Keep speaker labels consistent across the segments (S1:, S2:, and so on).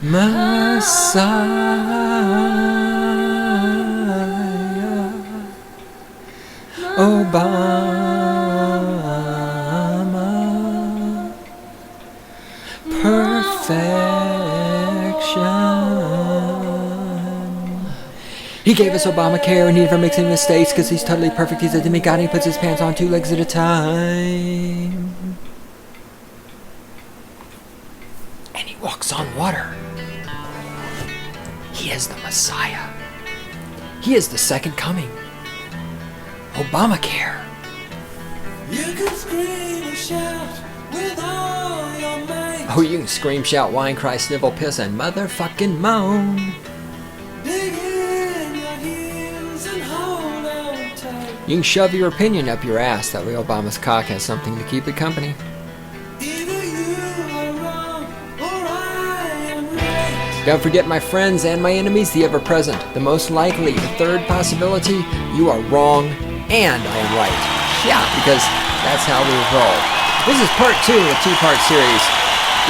S1: Messiah, Obama, perfection. He gave us Obamacare and he never makes any mistakes because he's totally perfect. He's a demigod and he puts his pants on 2 legs at a time. And he walks on water. He is the Messiah. He is the second coming. Obamacare.
S2: You can scream and shout with all your might.
S1: Oh, you can scream, shout, whine, cry, snivel, piss, and motherfucking moan.
S2: Dig in your heels and hold on tight.
S1: You can shove your opinion up your ass. That way Obama's cock has something to keep it company.
S2: Either you are wrong or I am right.
S1: Don't forget, my friends and my enemies, the ever-present, the most likely, the third possibility, you are wrong and I am right. Yeah, because that's how we roll. This is part 2 of a 2-part series.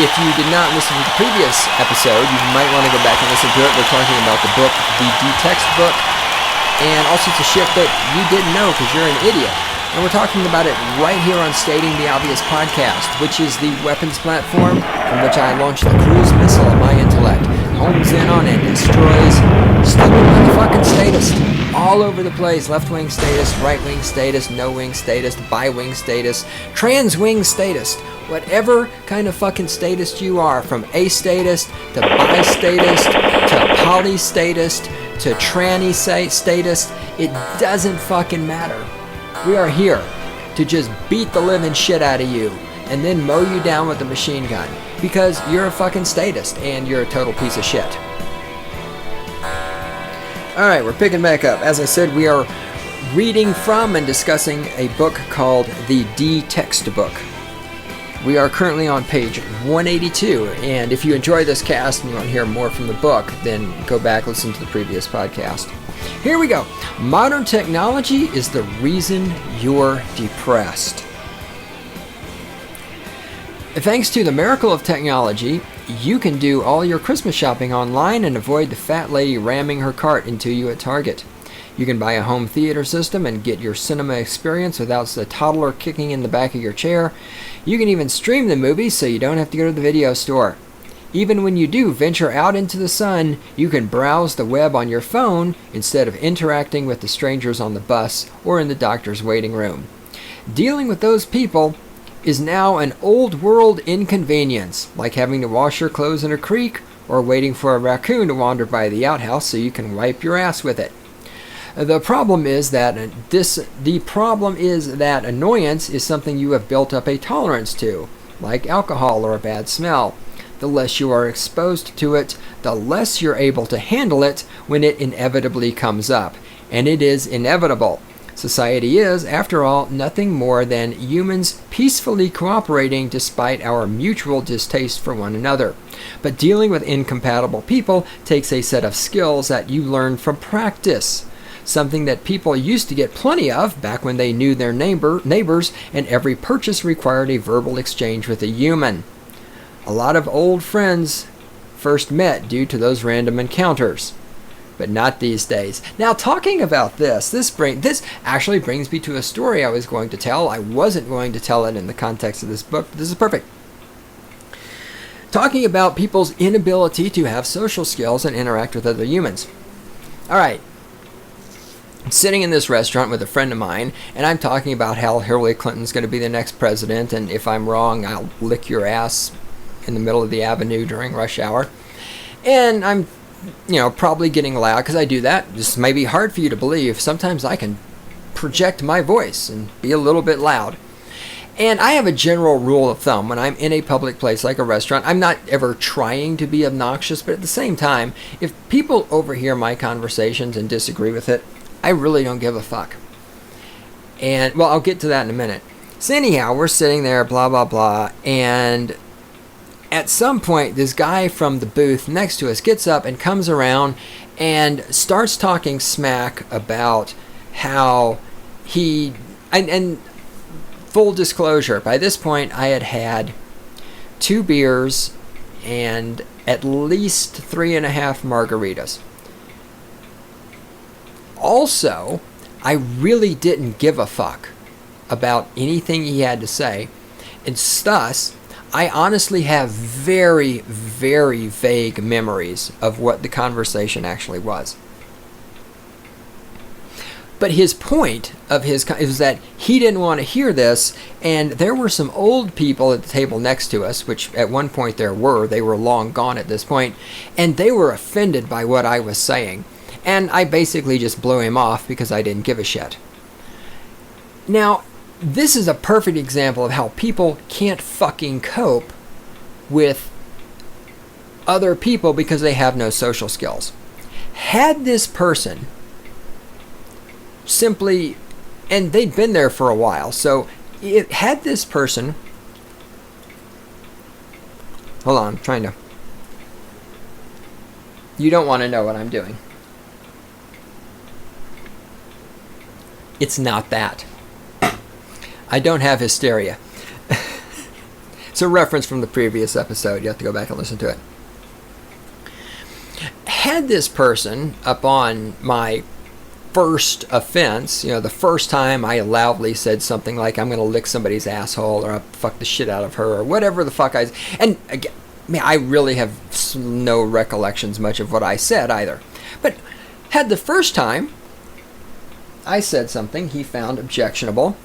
S1: If you did not listen to the previous episode, you might want to go back and listen to it. We're talking about the book, the D-Text book, and all sorts of shit that you didn't know because you're an idiot. And we're talking about it right here on Stating the Obvious podcast, which is the weapons platform from which I launched the cruise missile of my intellect. Homes in on and destroys stupid motherfucking statists all over the place. Left-wing statist, right-wing statist, no-wing statist, bi-wing statist, trans-wing statist. Whatever kind of fucking statist you are, from a-statist to bi-statist to poly-statist to tranny statist, it doesn't fucking matter. We are here to just beat the living shit out of you and then mow you down with a machine gun because you're a fucking statist and you're a total piece of shit. Alright, we're picking back up. As I said, we are reading from and discussing a book called the D-Text book. We are currently on page 182, and if you enjoy this cast and you want to hear more from the book, then go back, listen to the previous podcast. Here we go. Modern technology is the reason you're depressed. Thanks to the miracle of technology, you can do all your Christmas shopping online and avoid the fat lady ramming her cart into you at Target. You can buy a home theater system and get your cinema experience without the toddler kicking in the back of your chair. You can even stream the movies so you don't have to go to the video store. Even when you do venture out into the sun, you can browse the web on your phone instead of interacting with the strangers on the bus or in the doctor's waiting room. Dealing with those people is now an old world inconvenience, like having to wash your clothes in a creek or waiting for a raccoon to wander by the outhouse so you can wipe your ass with it. The problem is that annoyance is something you have built up a tolerance to, like alcohol or a bad smell. The less you are exposed to it, the less you're able to handle it when it inevitably comes up. And it is inevitable. Society is, after all, nothing more than humans peacefully cooperating despite our mutual distaste for one another. But dealing with incompatible people takes a set of skills that you learn from practice. Something that people used to get plenty of back when they knew their neighbors, and every purchase required a verbal exchange with a human. A lot of old friends first met due to those random encounters. But not these days. Now, talking about this actually brings me to a story I was going to tell. I wasn't going to tell it in the context of this book, but this is perfect. Talking about people's inability to have social skills and interact with other humans. All right. I'm sitting in this restaurant with a friend of mine, and I'm talking about how Hillary Clinton's going to be the next president, and if I'm wrong, I'll lick your ass in the middle of the avenue during rush hour. And I'm probably getting loud because I do that. This may be hard for you to believe. Sometimes I can project my voice and be a little bit loud. And I have a general rule of thumb when I'm in a public place like a restaurant. I'm not ever trying to be obnoxious, but at the same time, if people overhear my conversations and disagree with it, I really don't give a fuck. And, well, I'll get to that in a minute. So anyhow, we're sitting there, blah, blah, blah, and at some point, this guy from the booth next to us gets up and comes around and starts talking smack about how he... And full disclosure, by this point, I had had 2 beers and at least 3.5 margaritas. Also, I really didn't give a fuck about anything he had to say, and thus, I honestly have very, very vague memories of what the conversation actually was. But his point of his is that he didn't want to hear this, and there were some old people at the table next to us, which at one point they were long gone at this point, and they were offended by what I was saying. And I basically just blew him off because I didn't give a shit. Now, this is a perfect example of how people can't fucking cope with other people because they have no social skills. Had this person simply, and they'd been there for a while, so had this person, hold on, I'm trying to, you don't want to know what I'm doing. It's not that. I don't have hysteria. It's a reference from the previous episode. You have to go back and listen to it. Had this person, upon my first offense, the first time I loudly said something like, I'm going to lick somebody's asshole, or I'll fuck the shit out of her, or whatever the fuck and again, I really have no recollections much of what I said either. But had the first time I said something he found objectionable,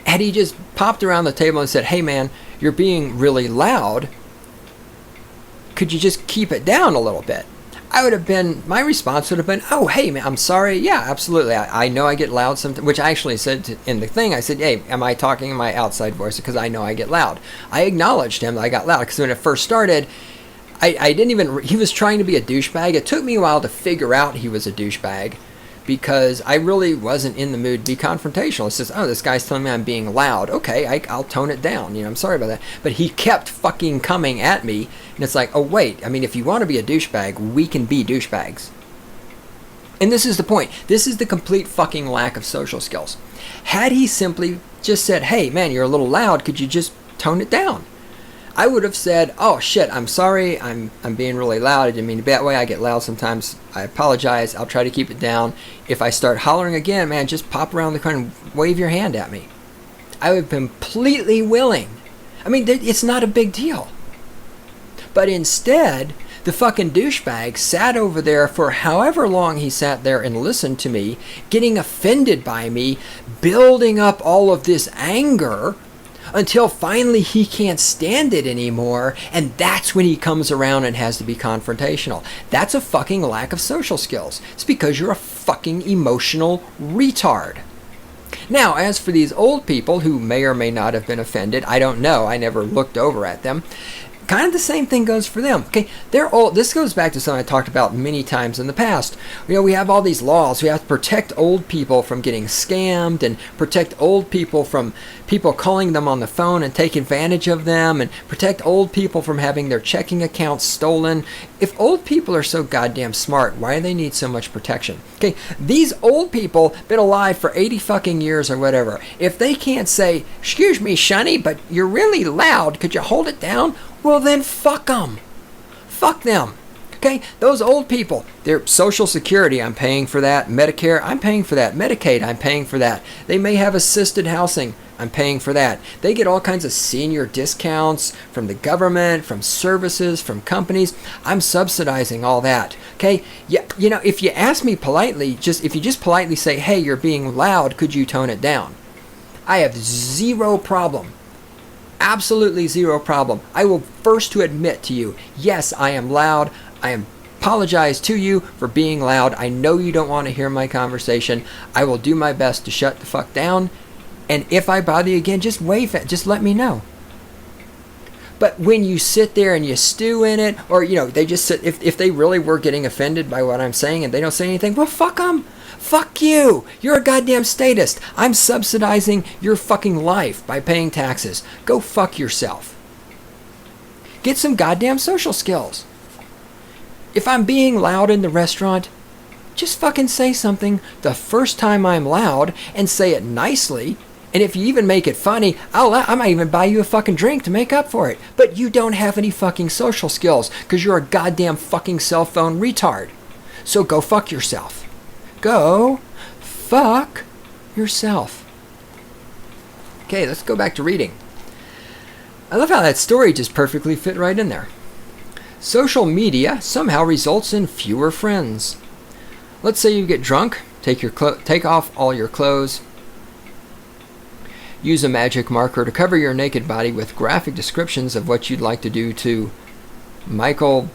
S1: had he just popped around the table and said, hey man, you're being really loud, could you just keep it down a little bit? My response would have been, oh, hey man, I'm sorry, yeah, absolutely, I know I get loud sometimes, which I actually said in the thing, I said, hey, am I talking in my outside voice, because I know I get loud. I acknowledged him that I got loud, because when it first started, he was trying to be a douchebag. It took me a while to figure out he was a douchebag, because I really wasn't in the mood to be confrontational. It's just, oh, this guy's telling me I'm being loud. Okay, I'll tone it down. I'm sorry about that. But he kept fucking coming at me, and it's like, oh, wait. If you want to be a douchebag, we can be douchebags. And this is the point. This is the complete fucking lack of social skills. Had he simply just said, hey, man, you're a little loud. Could you just tone it down? I would have said, oh shit, I'm sorry, I'm being really loud, I didn't mean to be that way, I get loud sometimes, I apologize, I'll try to keep it down. If I start hollering again, man, just pop around the corner and wave your hand at me. I would have been completely willing. It's not a big deal. But instead, the fucking douchebag sat over there for however long he sat there and listened to me, getting offended by me, building up all of this anger, until finally he can't stand it anymore, and that's when he comes around and has to be confrontational. That's a fucking lack of social skills. It's because you're a fucking emotional retard. Now, as for these old people who may or may not have been offended, I don't know, I never looked over at them. Kind of the same thing goes for them. Okay, they're old. This goes back to something I talked about many times in the past. We have all these laws. We have to protect old people from getting scammed, and protect old people from people calling them on the phone and take advantage of them, and protect old people from having their checking accounts stolen. If old people are so goddamn smart, why do they need so much protection? Okay, these old people been alive for 80 fucking years or whatever. If they can't say, excuse me, Shunny, but you're really loud, could you hold it down? Well, then fuck them. Fuck them. Okay? Those old people, their Social Security, I'm paying for that. Medicare, I'm paying for that. Medicaid, I'm paying for that. They may have assisted housing. I'm paying for that. They get all kinds of senior discounts from the government, from services, from companies. I'm subsidizing all that. Okay? Yeah, if you ask me politely, if you just politely say, hey, you're being loud, could you tone it down? I have zero problem. Absolutely zero problem. I will first to admit to you, yes, I am loud. I apologize to you for being loud. I know you don't want to hear my conversation. I will do my best to shut the fuck down. And if I bother you again, just wave it. Just let me know. But when you sit there and you stew in it, or, they just sit, if they really were getting offended by what I'm saying and they don't say anything, well, fuck them. Fuck you. You're a goddamn statist. I'm subsidizing your fucking life by paying taxes. Go fuck yourself. Get some goddamn social skills. If I'm being loud in the restaurant, just fucking say something the first time I'm loud, and say it nicely, And if you even make it funny, I might even buy you a fucking drink to make up for it. But you don't have any fucking social skills because you're a goddamn fucking cell phone retard. So go fuck yourself. Go fuck yourself. Okay, let's go back to reading. I love how that story just perfectly fit right in there. Social media somehow results in fewer friends. Let's say you get drunk, take off all your clothes, use a magic marker to cover your naked body with graphic descriptions of what you'd like to do to Michael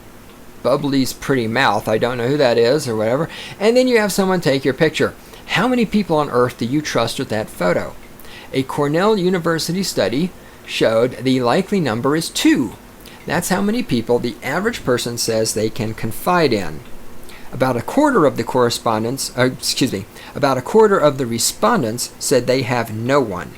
S1: Bubbly's pretty mouth. I don't know who that is or whatever. And then you have someone take your picture. How many people on earth do you trust with that photo? A Cornell University study showed the likely number is 2. That's how many people the average person says they can confide in. About a quarter of the respondents said they have no one.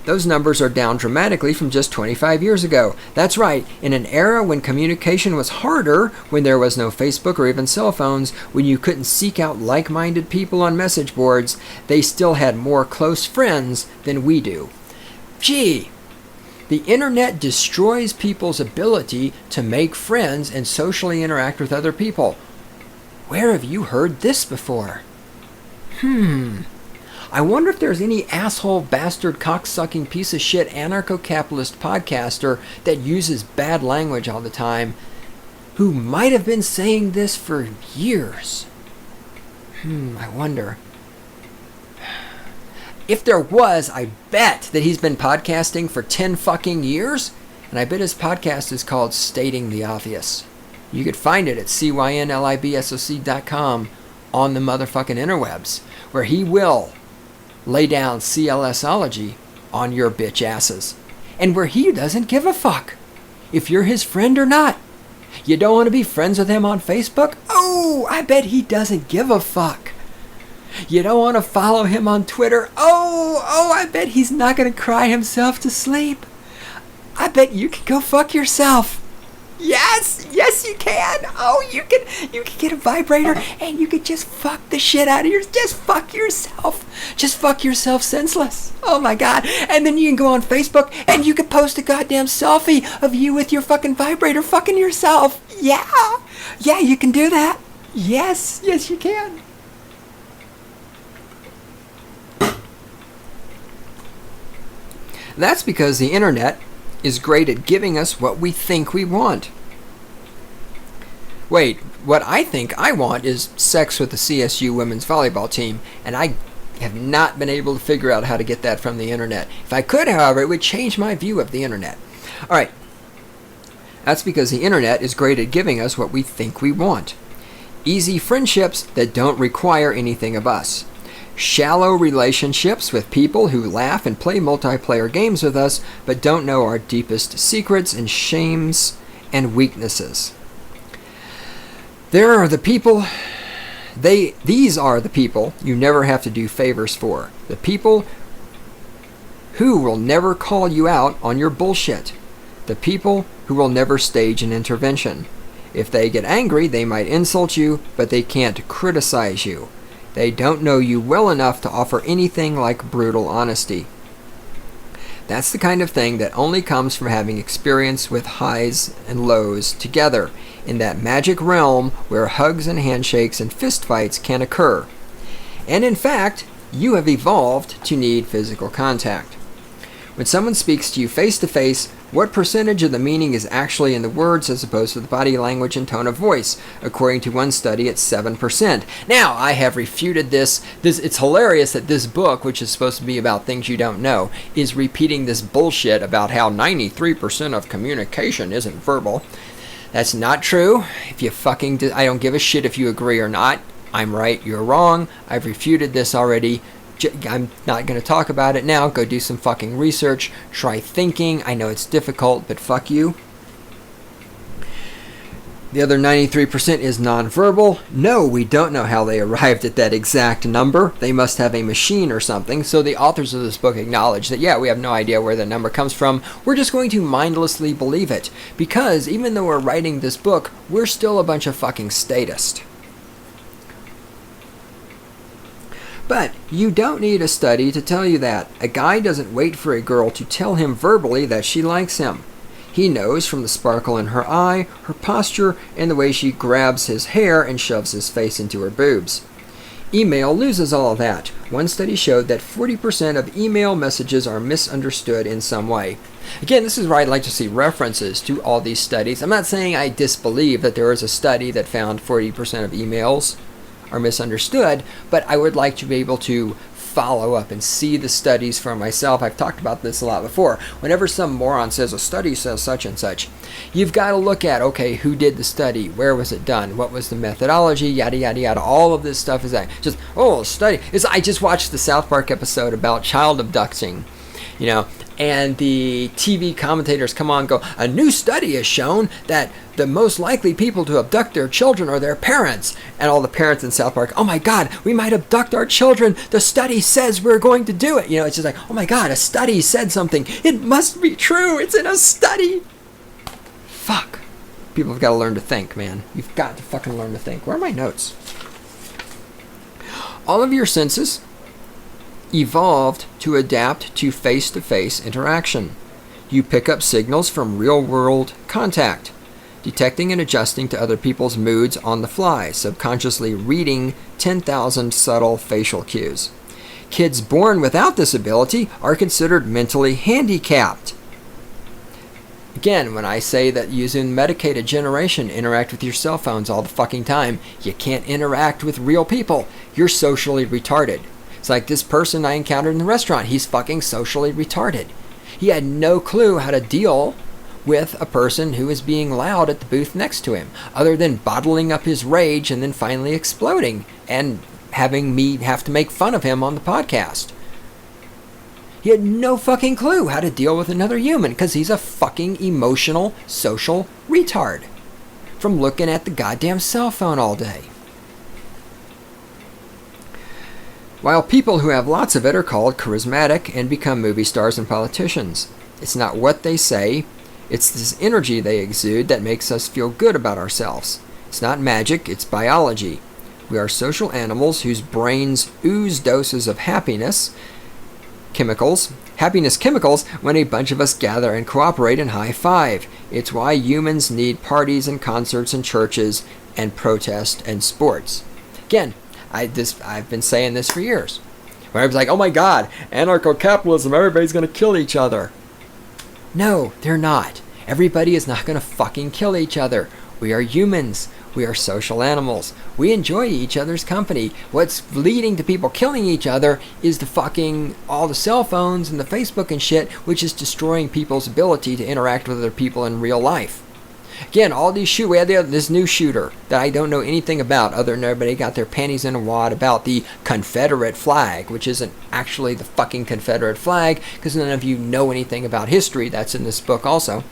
S1: Those numbers are down dramatically from just 25 years ago. That's right, in an era when communication was harder, when there was no Facebook or even cell phones, when you couldn't seek out like-minded people on message boards, they still had more close friends than we do. Gee, the internet destroys people's ability to make friends and socially interact with other people. Where have you heard this before? I wonder if there's any asshole, bastard, cocksucking piece of shit, anarcho-capitalist podcaster that uses bad language all the time who might have been saying this for years. I wonder. If there was, I bet that he's been podcasting for 10 fucking years, and I bet his podcast is called Stating the Obvious. You could find it at cynlibsoc.com on the motherfucking interwebs, where he will lay down CLSology on your bitch asses. And where he doesn't give a fuck if you're his friend or not. You don't want to be friends with him on Facebook? Oh, I bet he doesn't give a fuck. You don't want to follow him on Twitter? Oh, I bet he's not going to cry himself to sleep. I bet you can go fuck yourself. Yes, you can. Oh, you can get a vibrator and you can just fuck the shit out of yours. Just fuck yourself. Just fuck yourself senseless. Oh my God. And then you can go on Facebook and you can post a goddamn selfie of you with your fucking vibrator fucking yourself. Yeah, you can do that. Yes, you can. That's because the internet is great at giving us what we think we want. Wait, what I think I want is sex with the CSU women's volleyball team, and I have not been able to figure out how to get that from the internet. If I could, however, it would change my view of the internet. Alright, that's because the internet is great at giving us what we think we want. Easy friendships that don't require anything of us. Shallow relationships with people who laugh and play multiplayer games with us but don't know our deepest secrets and shames and weaknesses. These are the people you never have to do favors for. The people who will never call you out on your bullshit. The people who will never stage an intervention. If they get angry, they might insult you, but they can't criticize you. They don't know you well enough to offer anything like brutal honesty. That's the kind of thing that only comes from having experience with highs and lows together in that magic realm where hugs and handshakes and fistfights can occur. And in fact, you have evolved to need physical contact. When someone speaks to you face to face, what percentage of the meaning is actually in the words as opposed to the body language and tone of voice? According to one study, it's 7%. Now, I have refuted this. It's hilarious that this book, which is supposed to be about things you don't know, is repeating this bullshit about how 93% of communication isn't verbal. That's not true. If you I don't give a shit if you agree or not. I'm right, you're wrong. I've refuted this already. I'm not going to talk about it now. Go do some fucking research. Try thinking. I know it's difficult, but fuck you. The other 93% is nonverbal. No, we don't know how they arrived at that exact number. They must have a machine or something. So the authors of this book acknowledge that, yeah, we have no idea where the number comes from. We're just going to mindlessly believe it. Because even though we're writing this book, we're still a bunch of fucking statists. But you don't need a study to tell you that. A guy doesn't wait for a girl to tell him verbally that she likes him. He knows from the sparkle in her eye, her posture, and the way she grabs his hair and shoves his face into her boobs. Email loses all of that. One study showed that 40% of email messages are misunderstood in some way. Again, this is where I'd like to see references to all these studies. I'm not saying I disbelieve that there is a study that found 40% of emails are misunderstood, but I would like to be able to follow up and see the studies for myself. I've talked about this a lot before. Whenever some moron says a study says such and such, you've got to look at, okay, who did the study? Where was it done? What was the methodology? Yada, yada, yada. All of this stuff is that. Just, a study. I just watched the South Park episode about child abducting, and the TV commentators come on and go, a new study has shown that the most likely people to abduct their children are their parents. And all the parents in South Park, oh my God, we might abduct our children. The study says we're going to do it. It's just like, oh my God, a study said something. It must be true. It's in a study. Fuck. People have got to learn to think, man. You've got to fucking learn to think. Where are my notes? All of your senses evolved to adapt to face-to-face interaction. You pick up signals from real-world contact, detecting and adjusting to other people's moods on the fly, subconsciously reading 10,000 subtle facial cues. Kids born without this ability are considered mentally handicapped. Again, when I say that using medicated generation interact with your cell phones all the fucking time, you can't interact with real people. You're socially retarded. It's like this person I encountered in the restaurant. He's fucking socially retarded. He had no clue how to deal with a person who is being loud at the booth next to him, other than bottling up his rage and then finally exploding and having me have to make fun of him on the podcast. He had no fucking clue how to deal with another human because he's a fucking emotional, social retard from looking at the goddamn cell phone all day. While people who have lots of it are called charismatic and become movie stars and politicians. It's not what they say, it's this energy they exude that makes us feel good about ourselves. It's not magic, it's biology. We are social animals whose brains ooze doses of happiness chemicals when a bunch of us gather and cooperate and high five. It's why humans need parties and concerts and churches and protest and sports. Again, I've been saying this for years. When I was like, oh my God, anarcho-capitalism, everybody's going to kill each other. No, they're not. Everybody is not going to fucking kill each other. We are humans. We are social animals. We enjoy each other's company. What's leading to people killing each other is the fucking, all the cell phones and the Facebook and shit, which is destroying people's ability to interact with other people in real life. Again, all these shooters, we had this new shooter that I don't know anything about other than everybody got their panties in a wad about the Confederate flag, which isn't actually the fucking Confederate flag, because none of you know anything about history. That's in this book also.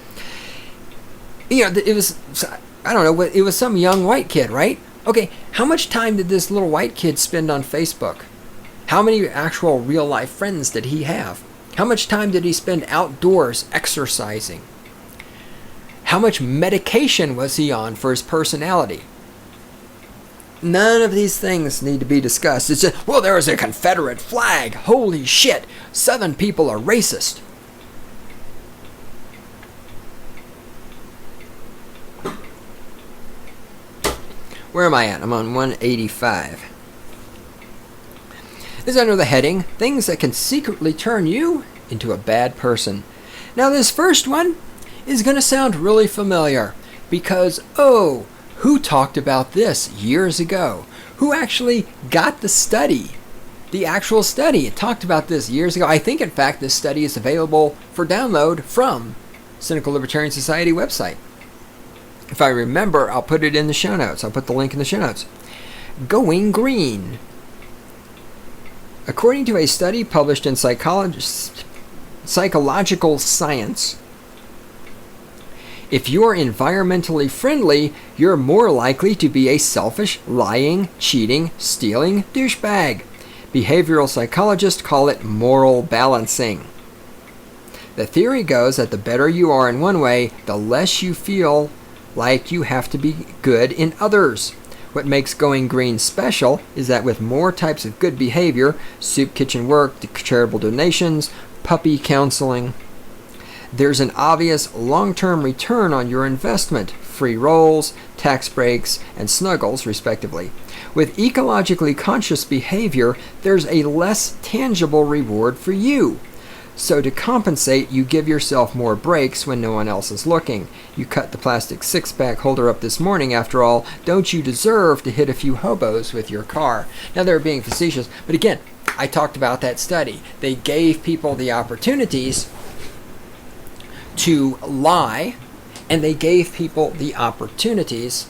S1: It was, I don't know, it was some young white kid, right? Okay, how much time did this little white kid spend on Facebook? How many actual real life friends did he have? How much time did he spend outdoors exercising? How much medication was he on for his personality? None of these things need to be discussed. It's just, well, there is a Confederate flag. Holy shit. Southern people are racist. Where am I at? I'm on 185. This is under the heading, Things That Can Secretly Turn You into a Bad Person. Now this first one is going to sound really familiar because, who talked about this years ago? Who actually got the study? The actual study. It talked about this years ago. I think, in fact, this study is available for download from Cynical Libertarian Society website. If I remember, I'll put it in the show notes. I'll put the link in the show notes. Going Green. According to a study published in Psychological Science, if you're environmentally friendly, you're more likely to be a selfish, lying, cheating, stealing douchebag. Behavioral psychologists call it moral balancing. The theory goes that the better you are in one way, the less you feel like you have to be good in others. What makes Going Green special is that with more types of good behavior, soup kitchen work, charitable donations, puppy counseling, there's an obvious long-term return on your investment, free rolls, tax breaks, and snuggles, respectively. With ecologically conscious behavior, there's a less tangible reward for you. So to compensate, you give yourself more breaks when no one else is looking. You cut the plastic six-pack holder up this morning. After all, don't you deserve to hit a few hobos with your car? Now, they're being facetious, but again, I talked about that study. They gave people the opportunities to lie, and they gave people the opportunities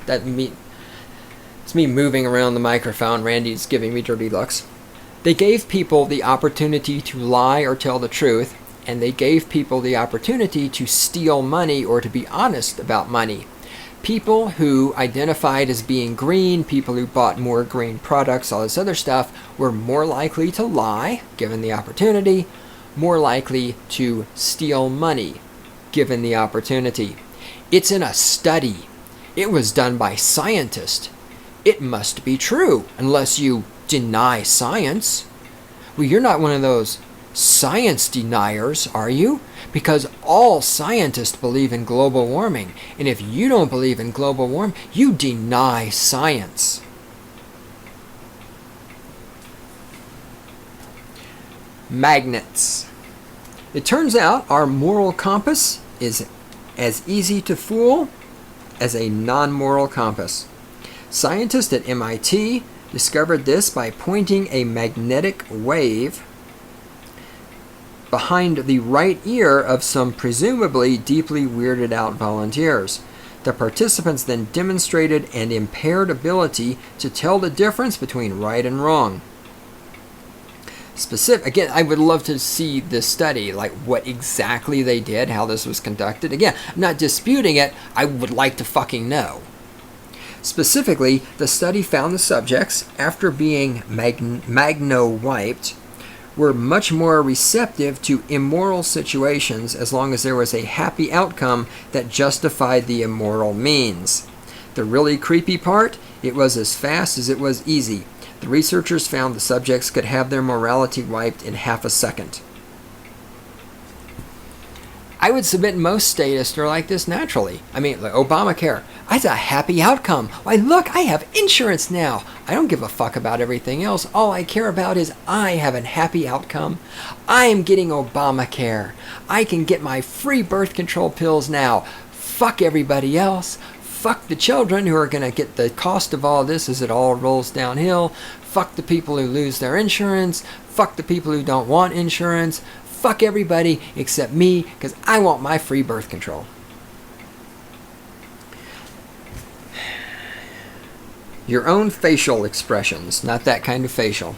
S1: that it's me moving around the microphone. Randy's giving me dirty looks. They gave people the opportunity to lie or tell the truth, and they gave people the opportunity to steal money or to be honest about money. People who identified as being green, people who bought more green products, all this other stuff, were more likely to lie, given the opportunity, more likely to steal money, given the opportunity. It's in a study. It was done by scientists. It must be true, unless you deny science. Well, you're not one of those science deniers, are you? Because all scientists believe in global warming. And if you don't believe in global warming, you deny science. Magnets. It turns out our moral compass is as easy to fool as a non-moral compass. Scientists at MIT discovered this by pointing a magnetic wave behind the right ear of some presumably deeply weirded out volunteers. The participants then demonstrated an impaired ability to tell the difference between right and wrong. Again, I would love to see this study, like what exactly they did, how this was conducted. Again, I'm not disputing it. I would like to fucking know. Specifically, the study found the subjects, after being magno-wiped, were much more receptive to immoral situations as long as there was a happy outcome that justified the immoral means. The really creepy part, it was as fast as it was easy. The researchers found the subjects could have their morality wiped in half a second. I would submit most statists are like this naturally. I mean, like Obamacare. That's a happy outcome. Why, look, I have insurance now. I don't give a fuck about everything else. All I care about is I have a happy outcome. I am getting Obamacare. I can get my free birth control pills now. Fuck everybody else. Fuck the children who are going to get the cost of all this as it all rolls downhill. Fuck the people who lose their insurance. Fuck the people who don't want insurance. Fuck everybody except me, because I want my free birth control. Your own facial expressions, not that kind of facial.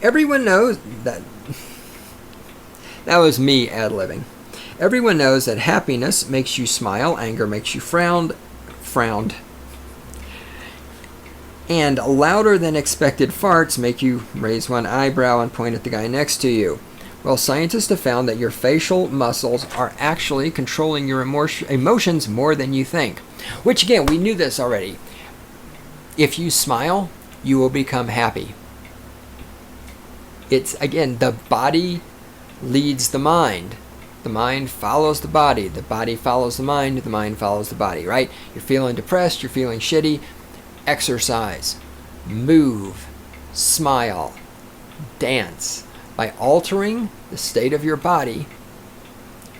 S1: Everyone knows that... That was me ad-libbing. Everyone knows that happiness makes you smile, anger makes you frowned, and louder than expected farts make you raise one eyebrow and point at the guy next to you. Well, scientists have found that your facial muscles are actually controlling your emotions more than you think. Which, again, we knew this already. If you smile, you will become happy. It's, again, the body leads the mind. The mind follows the body follows the mind follows the body, right? You're feeling depressed, you're feeling shitty. Exercise, move, smile, dance. By altering the state of your body,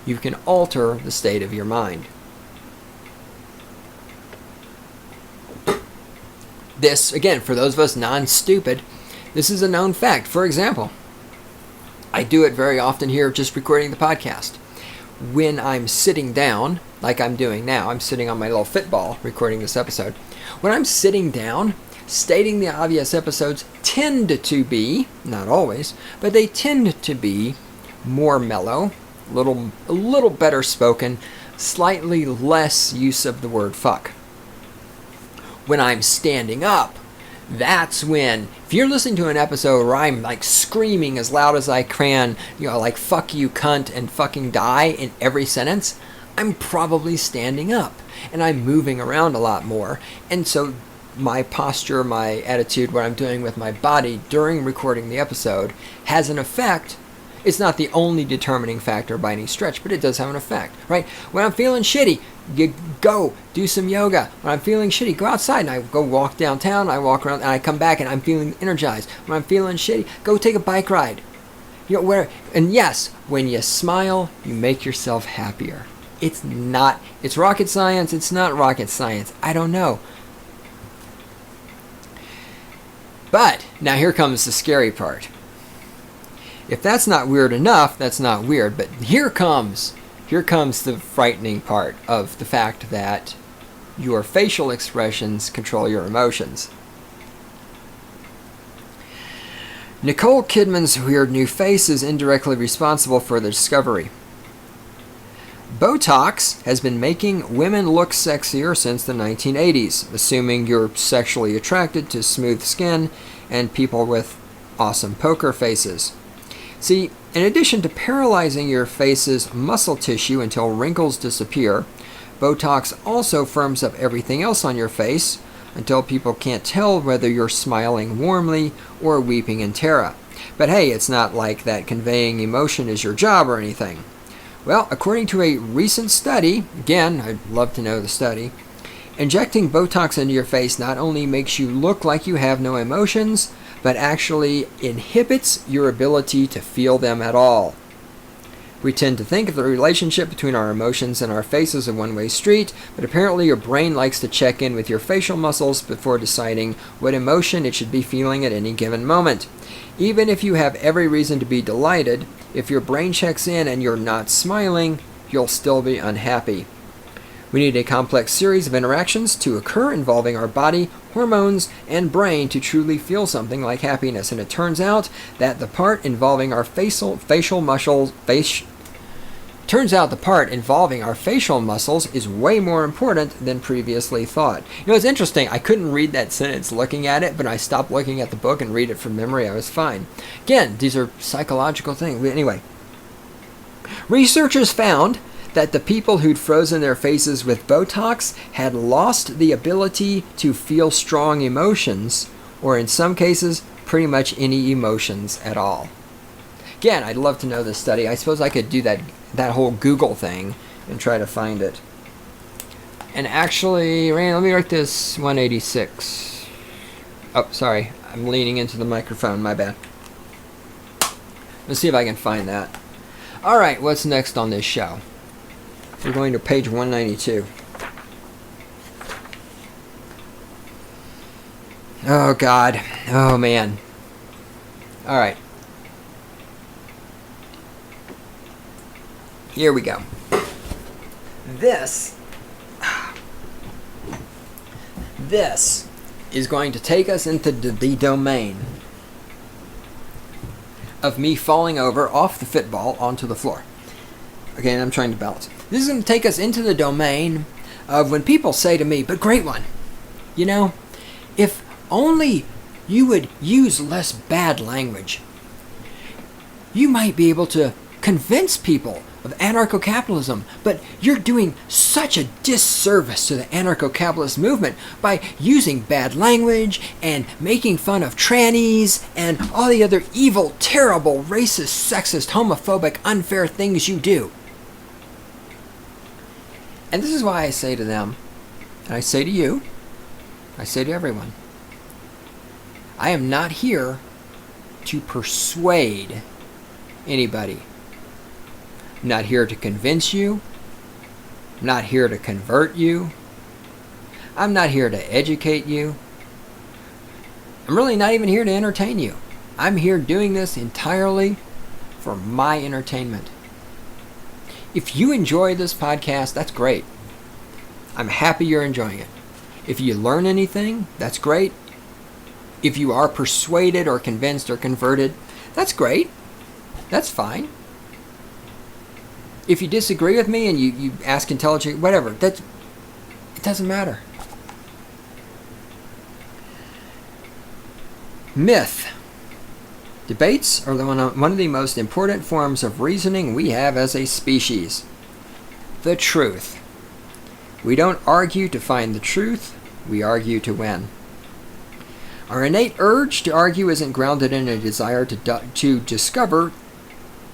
S1: you can alter the state of your mind. This, again, for those of us non-stupid, this is a known fact. For example, I do it very often here just recording the podcast. When I'm sitting down, like I'm doing now, I'm sitting on my little Fitball recording this episode. When I'm sitting down, stating the obvious episodes tend to be, not always, but they tend to be more mellow, a little better spoken, slightly less use of the word fuck. When I'm standing up, that's when, if you're listening to an episode where I'm like screaming as loud as I can, like fuck you cunt and fucking die in every sentence, I'm probably standing up and I'm moving around a lot more. And so my posture, my attitude, what I'm doing with my body during recording the episode has an effect. It's not the only determining factor by any stretch, but it does have an effect, right? When I'm feeling shitty, you go do some yoga. When I'm feeling shitty, go outside and I go walk downtown. I walk around and I come back and I'm feeling energized. When I'm feeling shitty, go take a bike ride. And yes, when you smile, you make yourself happier. It's rocket science. It's not rocket science. I don't know. But now here comes the scary part. If that's not weird enough, that's not weird. But here comes the frightening part of the fact that your facial expressions control your emotions. Nicole Kidman's weird new face is indirectly responsible for the discovery. Botox has been making women look sexier since the 1980s, assuming you're sexually attracted to smooth skin and people with awesome poker faces. See, in addition to paralyzing your face's muscle tissue until wrinkles disappear, Botox also firms up everything else on your face until people can't tell whether you're smiling warmly or weeping in terror. But hey, it's not like that conveying emotion is your job or anything. Well, according to a recent study, again, I'd love to know the study, injecting Botox into your face not only makes you look like you have no emotions, but actually inhibits your ability to feel them at all. We tend to think of the relationship between our emotions and our face as a one-way street, but apparently your brain likes to check in with your facial muscles before deciding what emotion it should be feeling at any given moment. Even if you have every reason to be delighted, if your brain checks in and you're not smiling, you'll still be unhappy. We need a complex series of interactions to occur involving our body, hormones, and brain to truly feel something like happiness. And it turns out that the part involving our facial muscles is way more important than previously thought. You know, it's interesting. I couldn't read that sentence looking at it, but I stopped looking at the book and read it from memory. I was fine. Again, these are psychological things. Anyway, researchers found that the people who'd frozen their faces with Botox had lost the ability to feel strong emotions, or in some cases, pretty much any emotions at all. Again, I'd love to know this study. I suppose I could do that whole Google thing and try to find it. And actually, let me write this 186. Oh, sorry. I'm leaning into the microphone. My bad. Let's see if I can find that. All right, what's next on this show? We're going to page 192. Oh, God. Oh, man. All right. Here we go. This is going to take us into the domain of me falling over off the football onto the floor. Okay, and I'm trying to balance. This is going to take us into the domain of when people say to me, but great one, you know, if only you would use less bad language, you might be able to convince people of anarcho-capitalism, but you're doing such a disservice to the anarcho-capitalist movement by using bad language and making fun of trannies and all the other evil, terrible, racist, sexist, homophobic, unfair things you do. And this is why I say to them, and I say to you, I say to everyone, I am not here to persuade anybody. I'm not here to convince you. I'm not here to convert you. I'm not here to educate you. I'm really not even here to entertain you. I'm here doing this entirely for my entertainment. If you enjoy this podcast, that's great. I'm happy you're enjoying it. If you learn anything, that's great. If you are persuaded or convinced or converted, that's great. That's fine. If you disagree with me and you ask intelligent, whatever, it doesn't matter. Myth. Debates are one of the most important forms of reasoning we have as a species. The truth. We don't argue to find the truth, we argue to win. Our innate urge to argue isn't grounded in a desire to discover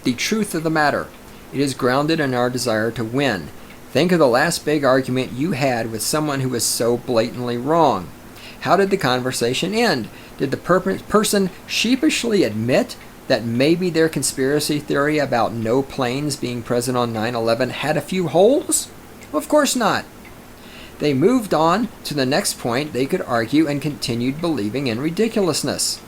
S1: the truth of the matter. It is grounded in our desire to win. Think of the last big argument you had with someone who was so blatantly wrong. How did the conversation end? Did the person sheepishly admit that maybe their conspiracy theory about no planes being present on 9/11 had a few holes? Well, of course not. They moved on to the next point they could argue and continued believing in ridiculousness.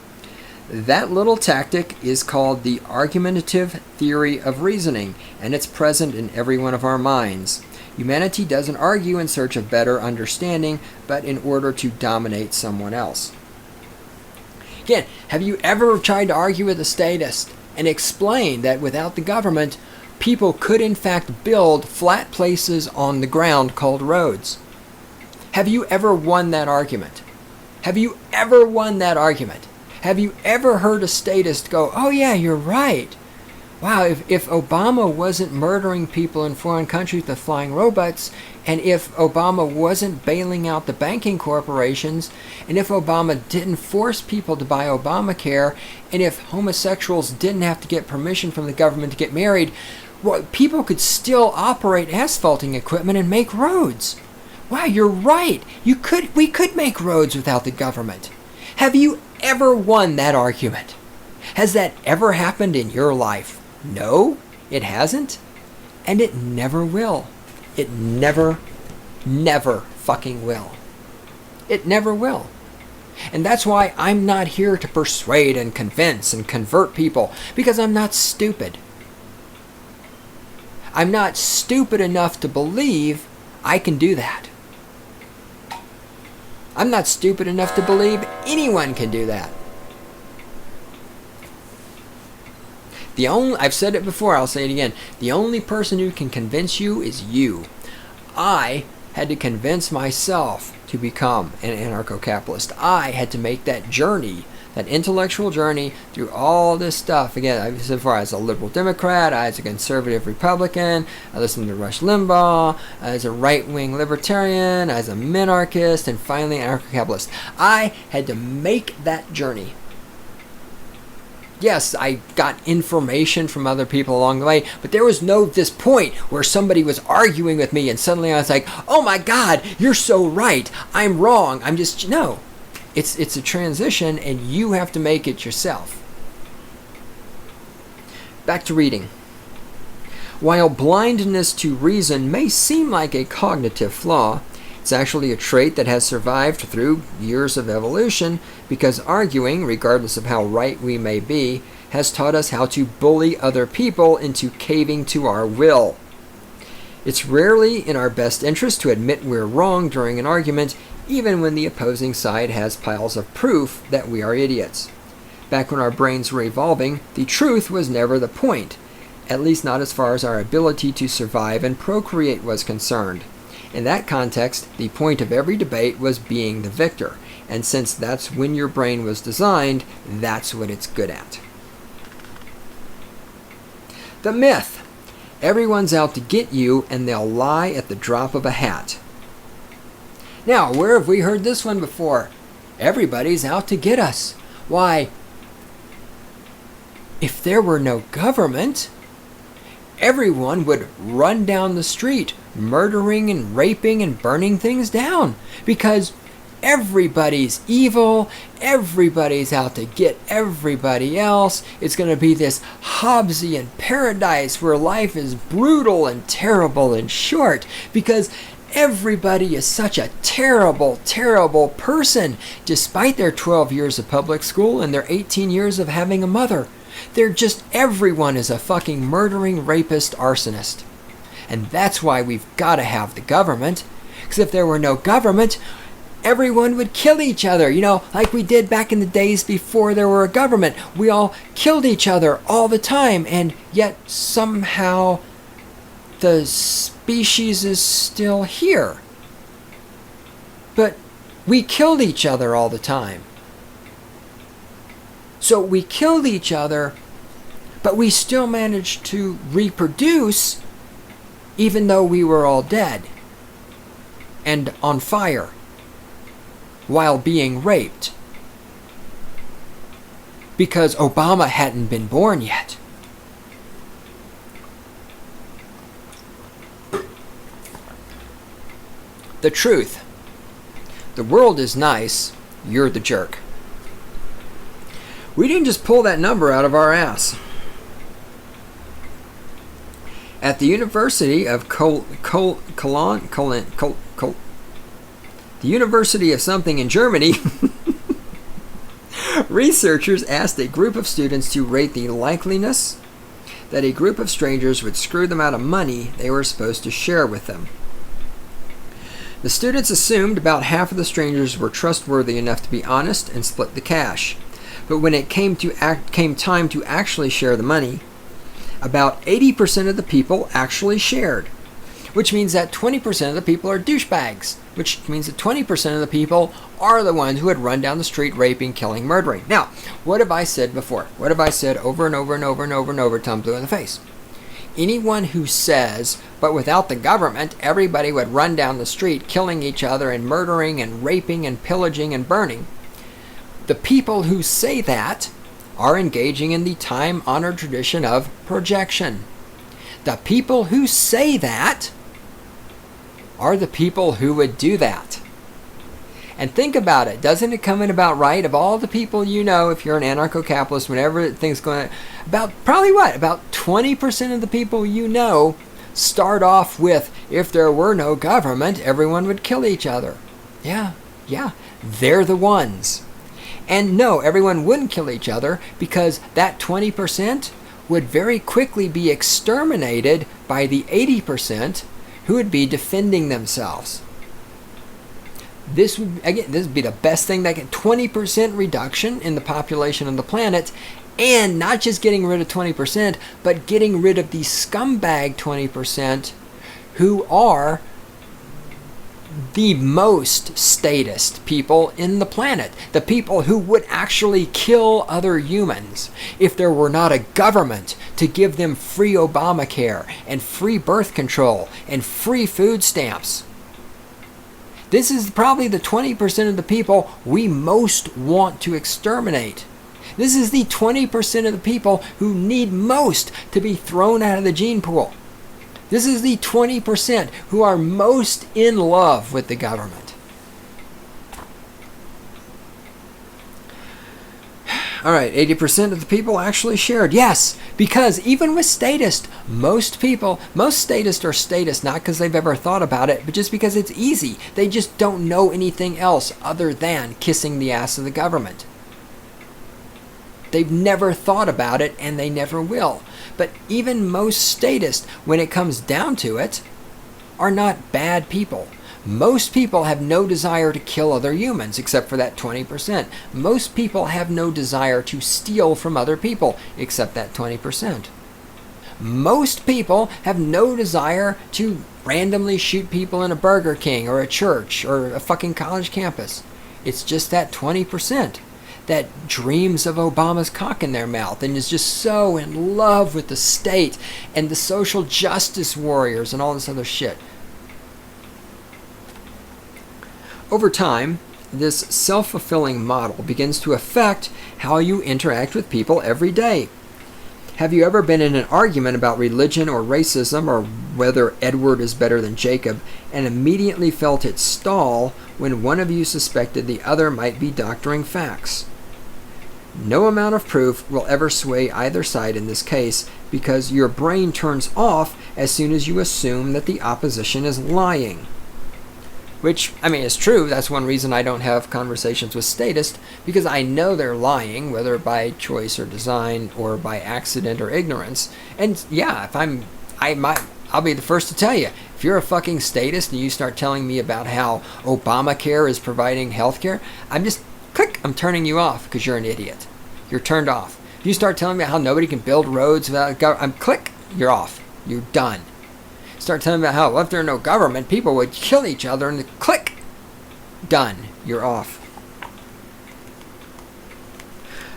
S1: That little tactic is called the argumentative theory of reasoning, and it's present in every one of our minds. Humanity doesn't argue in search of better understanding, but in order to dominate someone else. Again, have you ever tried to argue with a statist and explain that without the government, people could in fact build flat places on the ground called roads? Have you ever won that argument? Have you ever won that argument? Have you ever heard a statist go, oh yeah, you're right. Wow, if Obama wasn't murdering people in foreign countries with flying robots, and if Obama wasn't bailing out the banking corporations, and if Obama didn't force people to buy Obamacare, and if homosexuals didn't have to get permission from the government to get married, well, people could still operate asphalting equipment and make roads. Wow, you're right. We could make roads without the government. Have you ever won that argument? Has that ever happened in your life? No, it hasn't. And it never will. It never fucking will. It never will. And that's why I'm not here to persuade and convince and convert people, because I'm not stupid. I'm not stupid enough to believe I can do that. I'm not stupid enough to believe anyone can do that. I've said it before, I'll say it again. The only person who can convince you is you. I had to convince myself to become an anarcho-capitalist. I had to make that journey, that intellectual journey through all this stuff. Again, I've said before, I was a liberal Democrat, I was a conservative Republican, I listened to Rush Limbaugh, I was a right-wing libertarian, I was a minarchist, and finally an anarcho-capitalist. I had to make that journey. Yes, I got information from other people along the way, but there was this point where somebody was arguing with me and suddenly I was like, oh my God, you're so right. I'm wrong. No. It's a transition and you have to make it yourself. Back to reading. While blindness to reason may seem like a cognitive flaw, it's actually a trait that has survived through years of evolution because arguing, regardless of how right we may be, has taught us how to bully other people into caving to our will. It's rarely in our best interest to admit we're wrong during an argument, even when the opposing side has piles of proof that we are idiots. Back when our brains were evolving, the truth was never the point, at least not as far as our ability to survive and procreate was concerned. In that context, the point of every debate was being the victor, and since that's when your brain was designed, that's what it's good at. The myth. Everyone's out to get you, and they'll lie at the drop of a hat. Now, where have we heard this one before? Everybody's out to get us. Why, if there were no government, everyone would run down the street, murdering and raping and burning things down, because everybody's evil, everybody's out to get everybody else. It's going to be this Hobbesian paradise where life is brutal and terrible and short, because everybody is such a terrible, terrible person, despite their 12 years of public school and their 18 years of having a mother. Everyone is a fucking murdering, rapist, arsonist. And that's why we've got to have the government. Because if there were no government, everyone would kill each other. Like we did back in the days before there were a government. We all killed each other all the time. And yet somehow the species is still here. But we killed each other all the time. So we killed each other, but we still managed to reproduce even though we were all dead and on fire while being raped because Obama hadn't been born yet. The truth. The world is nice, you're the jerk. We didn't just pull that number out of our ass. At the University of the University of something in Germany, researchers asked a group of students to rate the likeliness that a group of strangers would screw them out of money they were supposed to share with them. The students assumed about half of the strangers were trustworthy enough to be honest and split the cash. But when it came time to actually share the money, about 80% of the people actually shared, which means that 20% of the people are douchebags, which means that 20% of the people are the ones who would run down the street raping, killing, murdering. Now, what have I said before? What have I said over and over and over and over and over till I'm blue in the face? Anyone who says, but without the government, everybody would run down the street killing each other and murdering and raping and pillaging and burning, the people who say that are engaging in the time-honored tradition of projection. The people who say that are the people who would do that. And think about it. Doesn't it come in about right? Of all the people you know, if you're an anarcho-capitalist, whenever things going, about probably what? About 20% of the people you know start off with, if there were no government, everyone would kill each other. Yeah, they're the ones. And no, everyone wouldn't kill each other because that 20% would very quickly be exterminated by the 80% who would be defending themselves. This would be the best thing that can 20% reduction in the population of the planet, and not just getting rid of 20%, but getting rid of the scumbag 20% who are the most statist people in the planet. The people who would actually kill other humans if there were not a government to give them free Obamacare and free birth control and free food stamps. This is probably the 20% of the people we most want to exterminate. This is the 20% of the people who need most to be thrown out of the gene pool. This is the 20% who are most in love with the government. All right, 80% of the people actually shared. Yes, because even with statists, most statists are statists not because they've ever thought about it, but just because it's easy. They just don't know anything else other than kissing the ass of the government. They've never thought about it, and they never will. But even most statists, when it comes down to it, are not bad people. Most people have no desire to kill other humans, except for that 20%. Most people have no desire to steal from other people, except that 20%. Most people have no desire to randomly shoot people in a Burger King or a church or a fucking college campus. It's just that 20%. That dreams of Obama's cock in their mouth and is just so in love with the state and the social justice warriors and all this other shit. Over time, this self-fulfilling model begins to affect how you interact with people every day. Have you ever been in an argument about religion or racism or whether Edward is better than Jacob and immediately felt it stall when one of you suspected the other might be doctoring facts? No amount of proof will ever sway either side in this case because your brain turns off as soon as you assume that the opposition is lying. Which, I mean, is true. That's one reason I don't have conversations with statists, because I know they're lying, whether by choice or design or by accident or ignorance. And yeah, I'll be the first to tell you, if you're a fucking statist and you start telling me about how Obamacare is providing healthcare, I'm turning you off because you're an idiot. You're turned off. If you start telling me how nobody can build roads without government, you're off. You're done. Start telling me about how if there were no government, people would kill each other and done. You're off.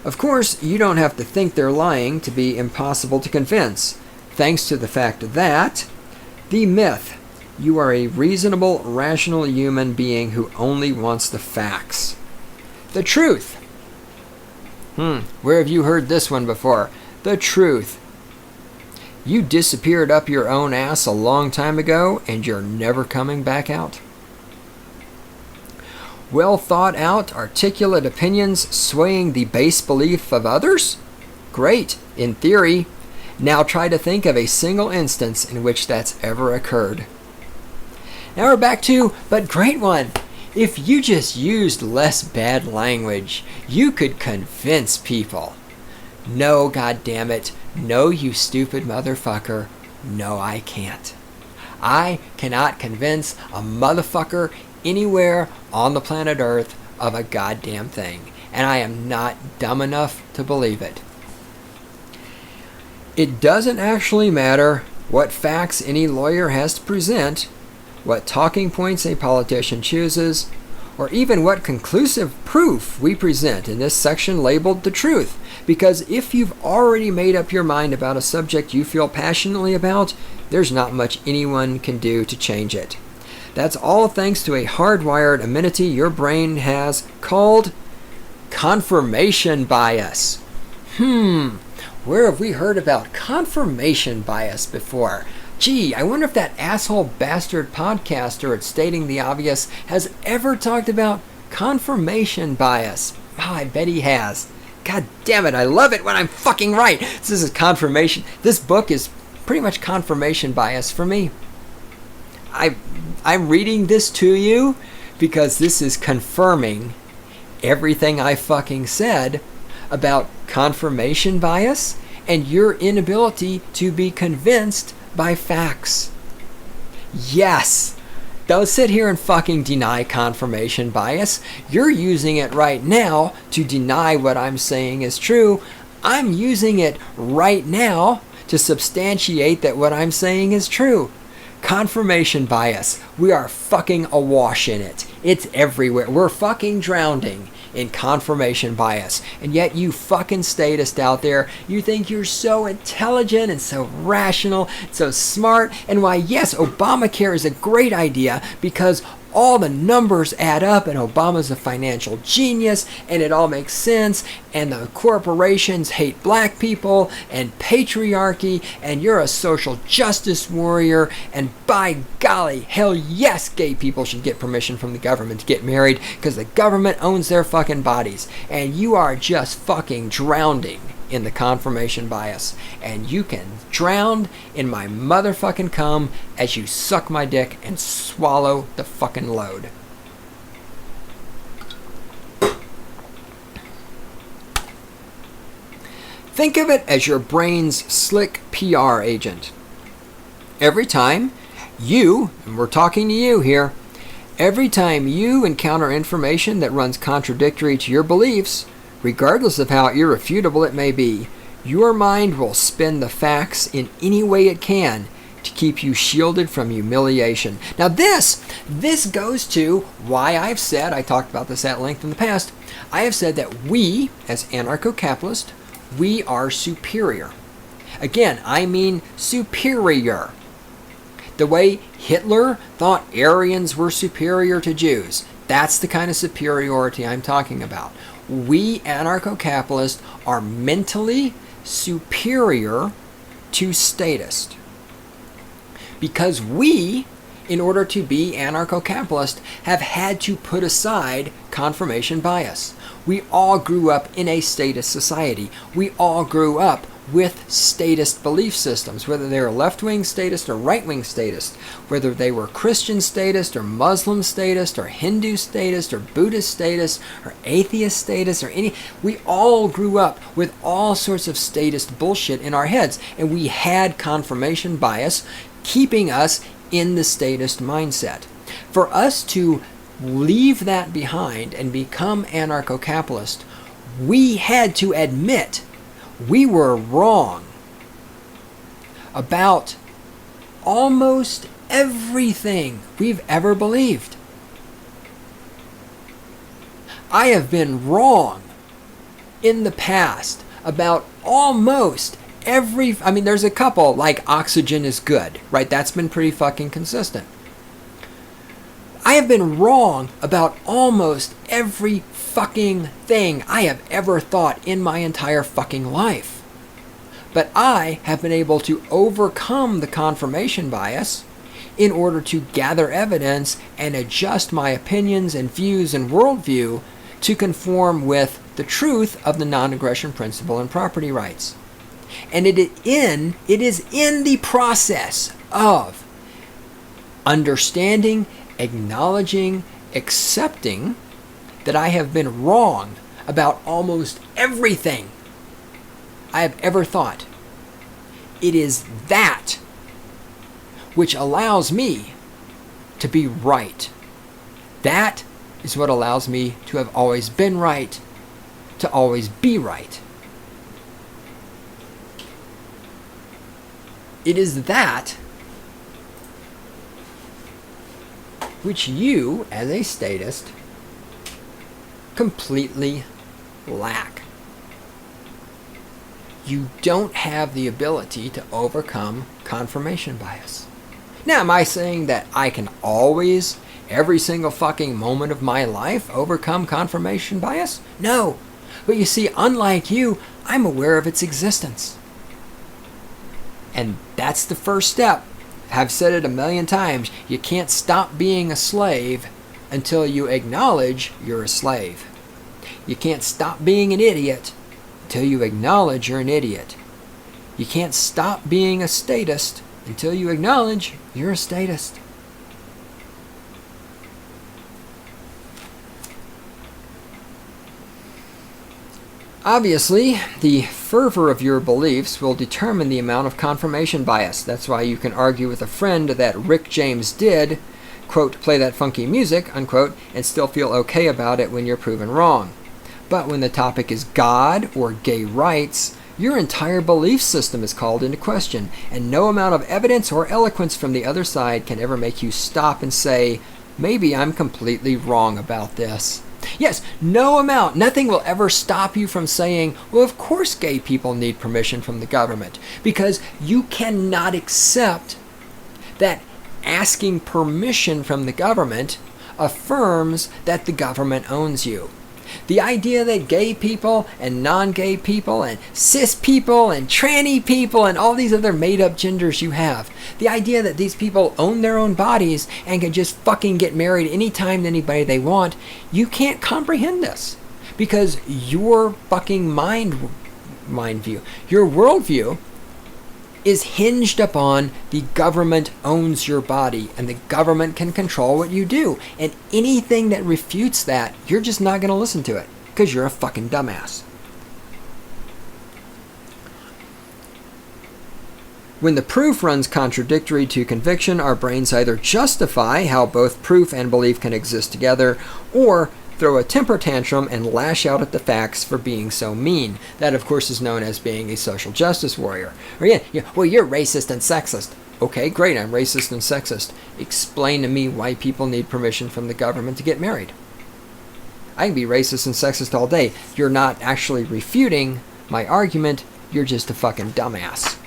S1: Of course, you don't have to think they're lying to be impossible to convince, thanks to the fact that the myth, you are a reasonable, rational human being who only wants the facts. The truth. Where have you heard this one before? The truth. You disappeared up your own ass a long time ago, and you're never coming back out. Well thought out, articulate opinions swaying the base belief of others? Great, in theory. Now try to think of a single instance in which that's ever occurred. Now we're back to, but great one. If you just used less bad language, you could convince people. No, goddammit. No, you stupid motherfucker. No, I can't. I cannot convince a motherfucker anywhere on the planet Earth of a goddamn thing. And I am not dumb enough to believe it. It doesn't actually matter what facts any lawyer has to present, what talking points a politician chooses, or even what conclusive proof we present in this section labeled the truth. Because if you've already made up your mind about a subject you feel passionately about, there's not much anyone can do to change it. That's all thanks to a hardwired amenity your brain has called confirmation bias. Where have we heard about confirmation bias before? Gee, I wonder if that asshole bastard podcaster at Stating the Obvious has ever talked about confirmation bias. Oh, I bet he has. God damn it, I love it when I'm fucking right. This is confirmation. This book is pretty much confirmation bias for me. I'm reading this to you because this is confirming everything I fucking said about confirmation bias and your inability to be convinced by facts. Yes. Don't sit here and fucking deny confirmation bias. You're using it right now to deny what I'm saying is true. I'm using it right now to substantiate that what I'm saying is true. Confirmation bias. We are fucking awash in it. It's everywhere. We're fucking drowning in confirmation bias. And yet you fucking statists out there, you think you're so intelligent and so rational, so smart, and why yes, Obamacare is a great idea because all the numbers add up and Obama's a financial genius and it all makes sense and the corporations hate black people and patriarchy and you're a social justice warrior and by golly, hell yes, gay people should get permission from the government to get married because the government owns their fucking bodies and you are just fucking drowning in the confirmation bias and you can drown in my motherfucking cum as you suck my dick and swallow the fucking load. Think of it as your brain's slick PR agent. Every time you, and we're talking to you here, every time you encounter information that runs contradictory to your beliefs, regardless of how irrefutable it may be, your mind will spin the facts in any way it can to keep you shielded from humiliation. Now this goes to why I've said, I talked about this at length in the past, I have said that we, as anarcho-capitalists, we are superior. Again, I mean superior. The way Hitler thought Aryans were superior to Jews, that's the kind of superiority I'm talking about. We anarcho-capitalists are mentally superior to statists. Because we, in order to be anarcho-capitalist, have had to put aside confirmation bias. We all grew up in a statist society. We all grew up with statist belief systems, whether they were left-wing statist or right-wing statist, whether they were Christian statist or Muslim statist or Hindu statist or Buddhist statist or atheist statist or any. We all grew up with all sorts of statist bullshit in our heads, and we had confirmation bias keeping us in the statist mindset. For us to leave that behind and become anarcho-capitalist, we had to admit we were wrong about almost everything we've ever believed. I have been wrong in the past about almost there's a couple, like oxygen is good, right? That's been pretty fucking consistent. I have been wrong about almost every fucking thing I have ever thought in my entire fucking life. But I have been able to overcome the confirmation bias in order to gather evidence and adjust my opinions and views and worldview to conform with the truth of the non-aggression principle and property rights. And it is in the process of understanding, acknowledging, accepting that I have been wrong about almost everything I have ever thought. It is that which allows me to be right. That is what allows me to have always been right, to always be right. It is that which you, as a statist, completely lack. You don't have the ability to overcome confirmation bias. Now, am I saying that I can always, every single fucking moment of my life, overcome confirmation bias? No. But you see, unlike you, I'm aware of its existence. And that's the first step. I've said it a million times. You can't stop being a slave until you acknowledge you're a slave. You can't stop being an idiot until you acknowledge you're an idiot. You can't stop being a statist until you acknowledge you're a statist. Obviously, the fervor of your beliefs will determine the amount of confirmation bias. That's why you can argue with a friend that Rick James did, quote, play that funky music, unquote, and still feel okay about it when you're proven wrong. But when the topic is God or gay rights, your entire belief system is called into question, and no amount of evidence or eloquence from the other side can ever make you stop and say, maybe I'm completely wrong about this. Yes, no amount, nothing will ever stop you from saying, well, of course gay people need permission from the government, because you cannot accept that asking permission from the government affirms that the government owns you. The idea that gay people and non-gay people and cis people and tranny people and all these other made-up genders you have, the idea that these people own their own bodies and can just fucking get married anytime to anybody they want, you can't comprehend this. Because your fucking mind view, your worldview is hinged upon the government owns your body and the government can control what you do. And anything that refutes that, you're just not going to listen to it because you're a fucking dumbass. When the proof runs contradictory to conviction, our brains either justify how both proof and belief can exist together, or throw a temper tantrum and lash out at the facts for being so mean. That, of course, is known as being a social justice warrior. Or well, you're racist and sexist. Okay, great, I'm racist and sexist. Explain to me why people need permission from the government to get married. I can be racist and sexist all day. You're not actually refuting my argument. You're just a fucking dumbass.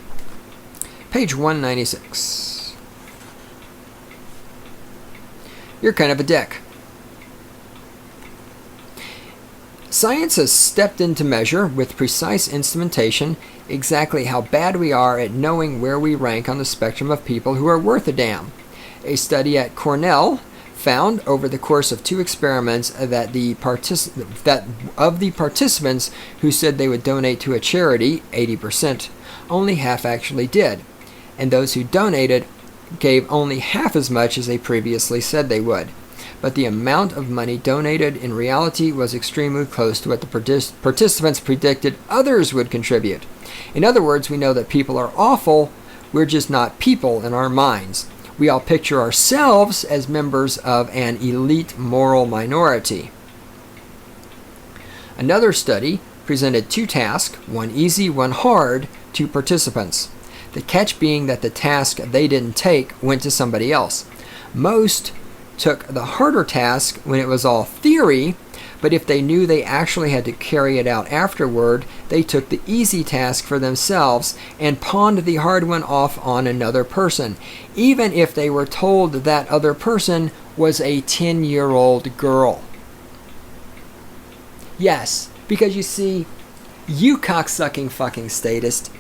S1: Page 196. You're kind of a dick. Science has stepped in to measure, with precise instrumentation, exactly how bad we are at knowing where we rank on the spectrum of people who are worth a damn. A study at Cornell found over the course of 2 experiments that of the participants who said they would donate to a charity, 80%, only half actually did. And those who donated gave only half as much as they previously said they would. But the amount of money donated in reality was extremely close to what the participants predicted others would contribute. In other words, we know that people are awful, we're just not people in our minds. We all picture ourselves as members of an elite moral minority. Another study presented 2 tasks, one easy, one hard, to participants. The catch being that the task they didn't take went to somebody else. Most took the harder task when it was all theory, but if they knew they actually had to carry it out afterward, they took the easy task for themselves and pawned the hard one off on another person, even if they were told that other person was a 10-year-old girl. Yes, because you see, you cocksucking fucking statist,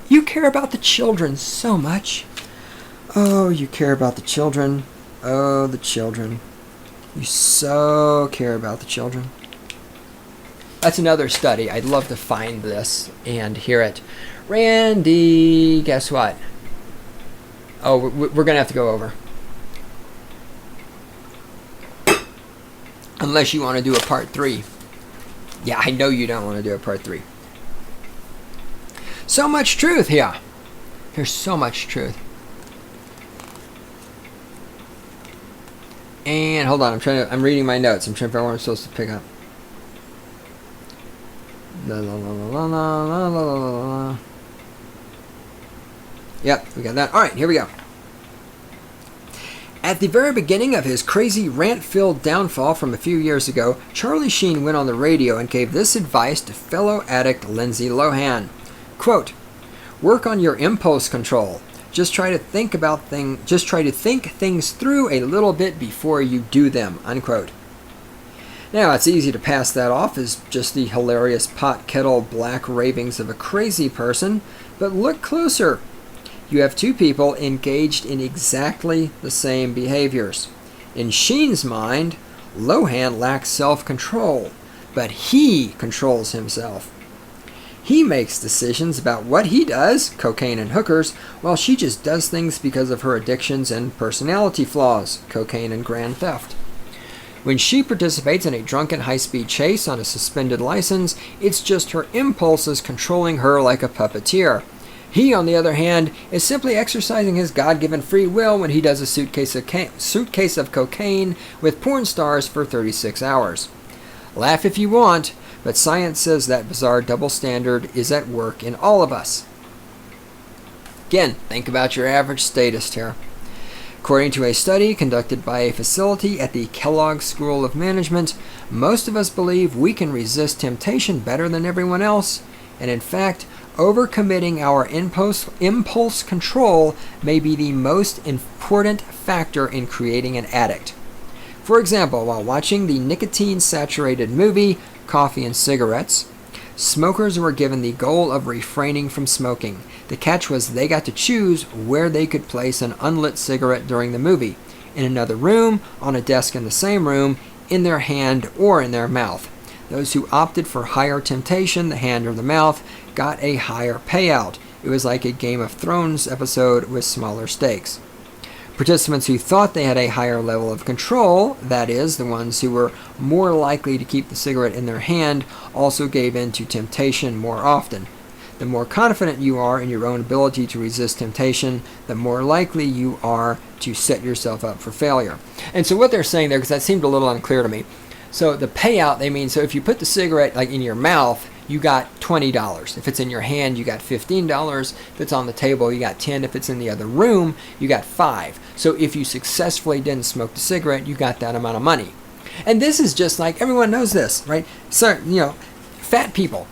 S1: you care about the children so much. Oh, you care about the children. Oh, the children. You so care about the children. That's another study. I'd love to find this and hear it. Randy, guess what? Oh, we're going to have to go over. Unless you want to do a part 3. Yeah, I know you don't want to do a part 3. So much truth here. There's so much truth. And hold on, I'm reading my notes. I'm trying to figure out what I'm supposed to pick up. La, la, la, la, la, la, la, la, la. Yep, we got that. All right, here we go. At the very beginning of his crazy rant-filled downfall from a few years ago, Charlie Sheen went on the radio and gave this advice to fellow addict Lindsay Lohan. Quote, "Work on your impulse control. Just try to think things through a little bit before you do them." Unquote. Now, it's easy to pass that off as just the hilarious pot kettle black ravings of a crazy person, but look closer. You have two people engaged in exactly the same behaviors. In Sheen's mind, Lohan lacks self-control, but he controls himself. He makes decisions about what he does, cocaine and hookers, while she just does things because of her addictions and personality flaws, cocaine and grand theft. When she participates in a drunken high-speed chase on a suspended license, it's just her impulses controlling her like a puppeteer. He, on the other hand, is simply exercising his God-given free will when he does a suitcase of cocaine with porn stars for 36 hours. Laugh if you want, but science says that bizarre double standard is at work in all of us. Again, think about your average statist here. According to a study conducted by a facility at the Kellogg School of Management, most of us believe we can resist temptation better than everyone else, and in fact, overcommitting our impulse control may be the most important factor in creating an addict. For example, while watching the nicotine-saturated movie Coffee and Cigarettes, smokers were given the goal of refraining from smoking. The catch was they got to choose where they could place an unlit cigarette during the movie: in another room, on a desk in the same room, in their hand, or in their mouth. Those who opted for higher temptation, the hand or the mouth, got a higher payout. It was like a Game of Thrones episode with smaller stakes. Participants who thought they had a higher level of control, that is, the ones who were more likely to keep the cigarette in their hand, also gave in to temptation more often. The more confident you are in your own ability to resist temptation, the more likely you are to set yourself up for failure. And so what they're saying there, because that seemed a little unclear to me, so the payout, they mean, so if you put the cigarette like in your mouth, you got $20. If it's in your hand, you got $15. If it's on the table, you got $10. If it's in the other room, you got $5. So if you successfully didn't smoke the cigarette, you got that amount of money. And this is just like, everyone knows this, right? So, fat people.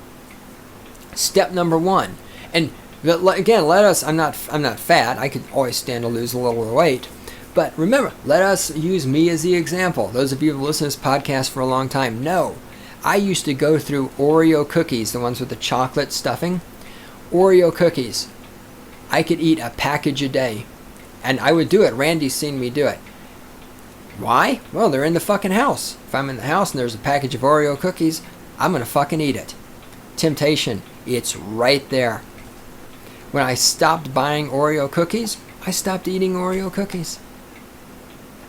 S1: Step number 1. And again, I'm not fat. I could always stand to lose a little weight. But remember, let us use me as the example. Those of you who have listened to this podcast for a long time know I used to go through Oreo cookies, the ones with the chocolate stuffing. Oreo cookies. I could eat a package a day. And I would do it. Randy's seen me do it. Why? Well, they're in the fucking house. If I'm in the house and there's a package of Oreo cookies, I'm going to fucking eat it. Temptation. It's right there. When I stopped buying Oreo cookies, I stopped eating Oreo cookies.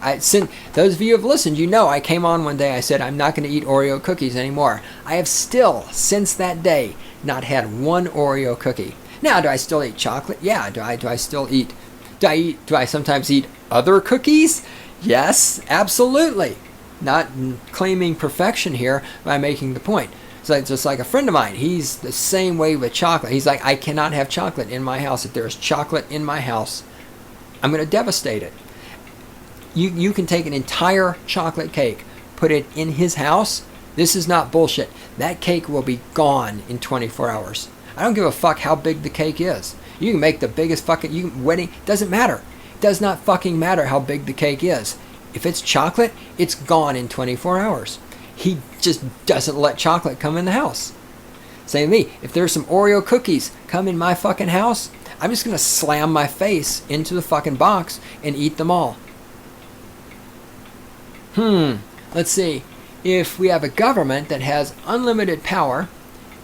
S1: Those of you who have listened, you know I came on one day, I said I'm not going to eat Oreo cookies anymore. I have still, since that day, not had one Oreo cookie. Now, do I still eat chocolate? Yeah. Do I still eat? Do I sometimes eat other cookies? Yes, absolutely. Not claiming perfection here by making the point. It's like, just like a friend of mine, he's the same way with chocolate. He's like, I cannot have chocolate in my house. If there's chocolate in my house, I'm going to devastate it. You can take an entire chocolate cake, put it in his house. This is not bullshit. That cake will be gone in 24 hours. I don't give a fuck how big the cake is. You can make the biggest fucking wedding. Doesn't matter. It does not fucking matter how big the cake is. If it's chocolate, it's gone in 24 hours. He just doesn't let chocolate come in the house. Same with me. If there's some Oreo cookies come in my fucking house, I'm just going to slam my face into the fucking box and eat them all. Let's see. If we have a government that has unlimited power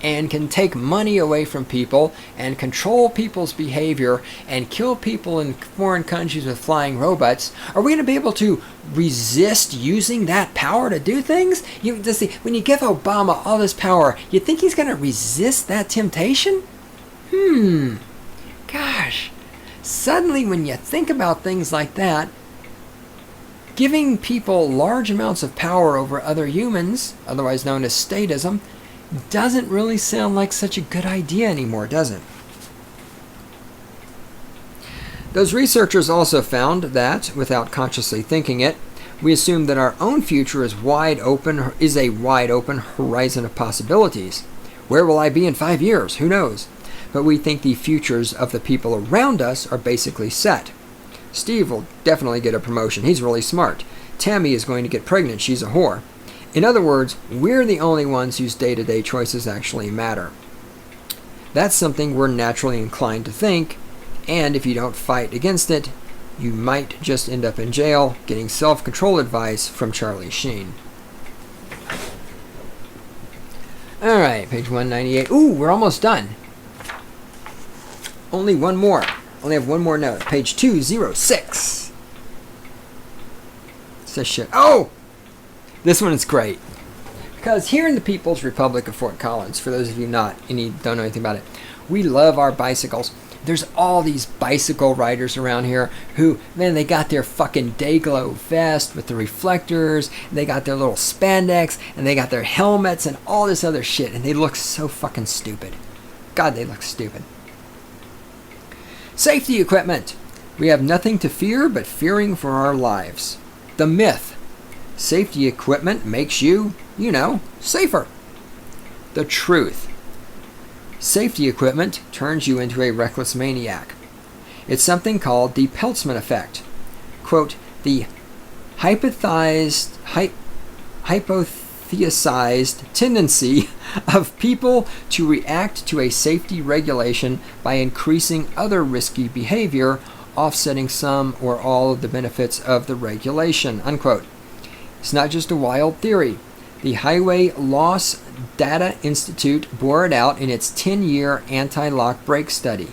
S1: and can take money away from people and control people's behavior and kill people in foreign countries with flying robots, are we going to be able to resist using that power to do things? When you give Obama all this power, you think he's going to resist that temptation? Gosh. Suddenly when you think about things like that, giving people large amounts of power over other humans, otherwise known as statism, doesn't really sound like such a good idea anymore, does it? Those researchers also found that, without consciously thinking it, we assume that our own future is a wide open horizon of possibilities. Where will I be in 5 years? Who knows? But we think the futures of the people around us are basically set. Steve will definitely get a promotion. He's really smart. Tammy is going to get pregnant. She's a whore. In other words, we're the only ones whose day-to-day choices actually matter. That's something we're naturally inclined to think, and if you don't fight against it, you might just end up in jail getting self-control advice from Charlie Sheen. Alright, page 198. Ooh, we're almost done. Only one more. Only have one more note. Page 206. It says shit. Oh! This one is great. Because here in the People's Republic of Fort Collins, for those of you don't know anything about it, we love our bicycles. There's all these bicycle riders around here who, man, they got their fucking Dayglow vest with the reflectors, and they got their little spandex, and they got their helmets and all this other shit, and they look so fucking stupid. God, they look stupid. Safety equipment. We have nothing to fear but fearing for our lives. The myth. Safety equipment makes you, safer. The truth. Safety equipment turns you into a reckless maniac. It's something called the Peltzman effect. Quote, the hypothesized tendency of people to react to a safety regulation by increasing other risky behavior, offsetting some or all of the benefits of the regulation, unquote. It's not just a wild theory. The Highway Loss Data Institute bore it out in its 10-year anti-lock brake study.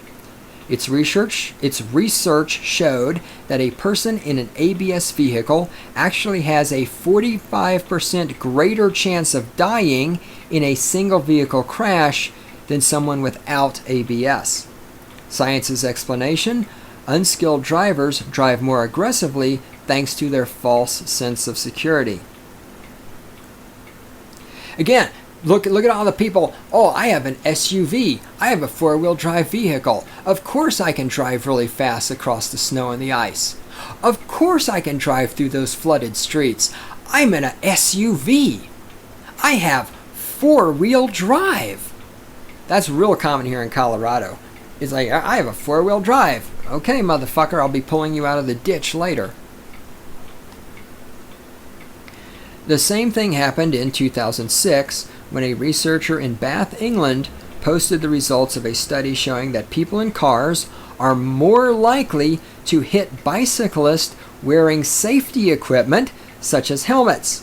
S1: Its research showed that a person in an ABS vehicle actually has a 45% greater chance of dying in a single vehicle crash than someone without ABS. Science's explanation: unskilled drivers drive more aggressively thanks to their false sense of security. Again, look at all the people. Oh, I have an SUV. I have a four-wheel drive vehicle. Of course I can drive really fast across the snow and the ice. Of course I can drive through those flooded streets. I'm in an SUV. I have four-wheel drive. That's real common here in Colorado. It's like, I have a four-wheel drive. Okay, motherfucker, I'll be pulling you out of the ditch later. The same thing happened in 2006 when a researcher in Bath, England, posted the results of a study showing that people in cars are more likely to hit bicyclists wearing safety equipment such as helmets.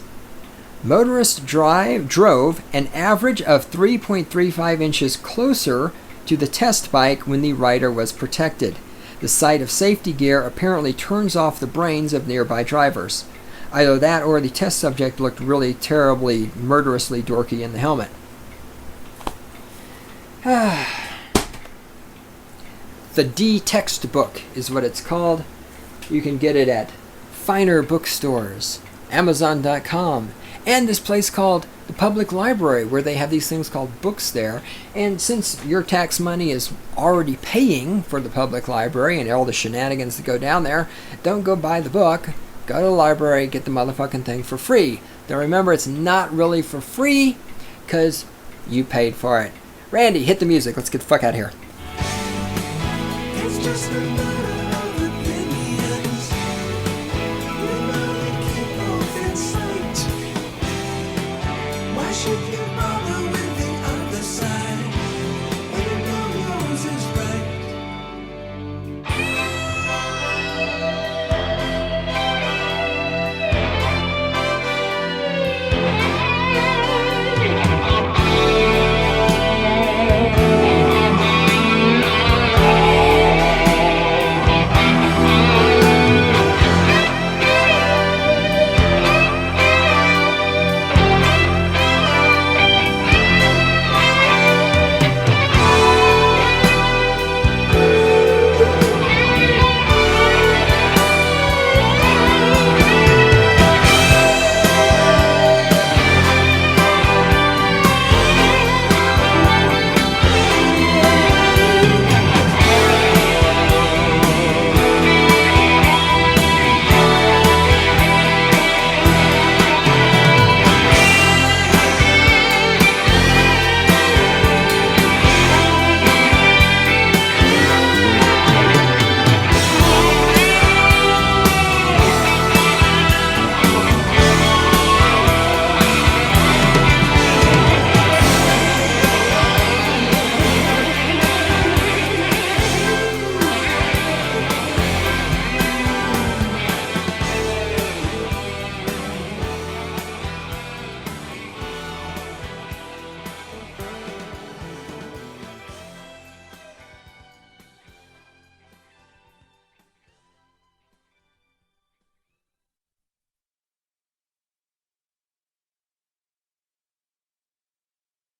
S1: Motorists drove an average of 3.35 inches closer to the test bike when the rider was protected. The sight of safety gear apparently turns off the brains of nearby drivers. Either that or the test subject looked really terribly, murderously dorky in the helmet. The D textbook is what it's called. You can get it at finer bookstores, Amazon.com, and this place called the Public Library, where they have these things called books there. And since your tax money is already paying for the Public Library and all the shenanigans that go down there, don't go buy the book. Go to the library, get the motherfucking thing for free. Now remember, it's not really for free, because you paid for it. Randy, hit the music. Let's get the fuck out of here.
S2: It's just another